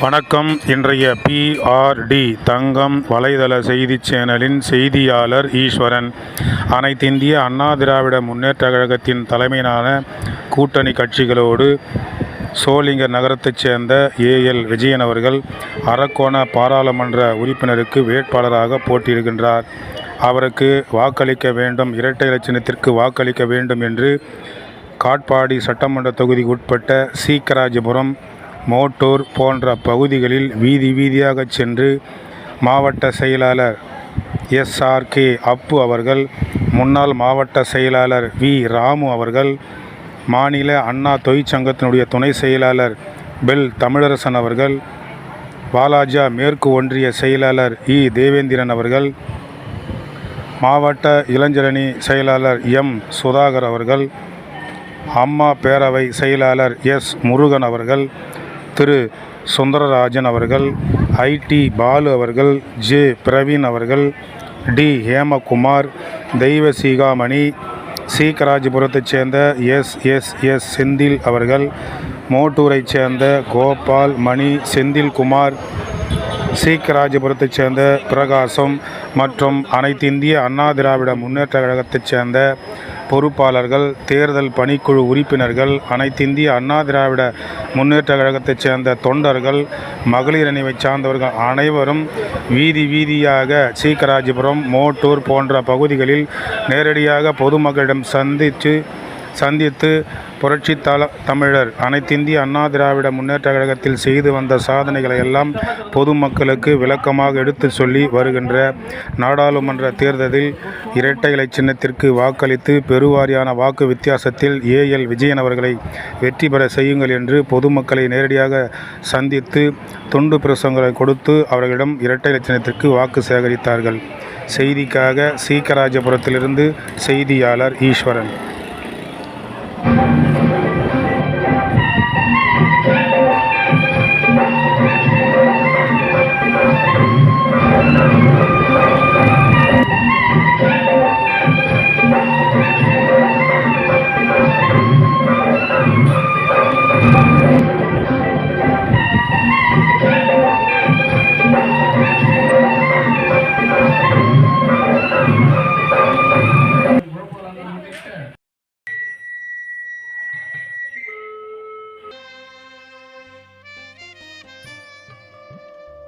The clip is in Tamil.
வணக்கம். இன்றைய PRD தங்கம் வலைதள செய்தி சேனலின் செய்தியாளர் ஈஸ்வரன். அனைத்திந்திய அண்ணா திராவிட முன்னேற்றக் கழகத்தின் தலைமையிலான கூட்டணி கட்சிகளோடு சோளிங்கர் நகரத்தைச் சேர்ந்த AL விஜயன் அவர்கள் அரக்கோண பாராளுமன்ற உறுப்பினருக்கு வேட்பாளராக போட்டியிடுகின்றார். அவருக்கு வாக்களிக்க வேண்டும், இரட்டை இலை சின்னத்திற்கு வாக்களிக்க வேண்டும் என்று காட்பாடி சட்டமன்ற தொகுதிக்கு உட்பட்ட சீக்கராஜபுரம், மோட்டூர் போன்ற பகுதிகளில் வீதி வீதியாக சென்று மாவட்ட செயலாளர் SRK அப்பு அவர்கள், முன்னாள் மாவட்ட செயலாளர் V ராமு அவர்கள், மாநில அண்ணா தொழிற்சங்கத்தினுடைய துணை செயலாளர் பெல் தமிழரசன் அவர்கள், வாலாஜா மேற்கு ஒன்றிய செயலாளர் தேவேந்திரன் அவர்கள், மாவட்ட இளைஞரணி செயலாளர் M சுதாகர் அவர்கள், அம்மா பேரவை செயலாளர் S முருகன் அவர்கள், திரு சுந்தரராஜன் அவர்கள், IT பாலு அவர்கள், J பிரவீன் அவர்கள், D ஹேமகுமார், தெய்வசிகாமணி, சீக்கராஜபுரத்தைச் சேர்ந்த SSS செந்தில் அவர்கள், மோட்டூரைச் சேர்ந்த கோபால், மணி, செந்தில்குமார், சீக்கராஜபுரத்தைச் சேர்ந்த பிரகாசம் மற்றும் அனைத்திந்திய அண்ணா திராவிட முன்னேற்றக் கழகத்தைச் சேர்ந்த பொறுப்பாளர்கள், தேர்தல் பணிக்குழு உறுப்பினர்கள், அனைத்திந்திய அண்ணா திராவிட முன்னேற்றக் கழகத்தைச் சேர்ந்த தொண்டர்கள், மகளிர் அணிவை சார்ந்தவர்கள் அனைவரும் வீதி வீதியாக சீக்கராஜபுரம், மோட்டூர் போன்ற பகுதிகளில் நேரடியாக பொதுமக்களிடம் சந்தித்து புரட்சி தமிழர் அனைத்திந்திய அண்ணா திராவிட முன்னேற்றக் கழகத்தில் செய்து வந்த சாதனைகளை எல்லாம் பொதுமக்களுக்கு விளக்கமாக எடுத்து சொல்லி வருகின்ற நாடாளுமன்ற தேர்தலில் இரட்டை இலை சின்னத்திற்கு வாக்களித்து பெருவாரியான வாக்கு வித்தியாசத்தில் AL விஜயன் அவர்களை வெற்றி பெற செய்யுங்கள் என்று பொதுமக்களை நேரடியாக சந்தித்து துண்டு பிரசுரங்களை கொடுத்து அவர்களிடம் இரட்டை இலை சின்னத்திற்கு வாக்கு சேகரித்தார்கள். செய்திக்காக சீக்கராஜபுரத்திலிருந்து செய்தியாளர் ஈஸ்வரன்.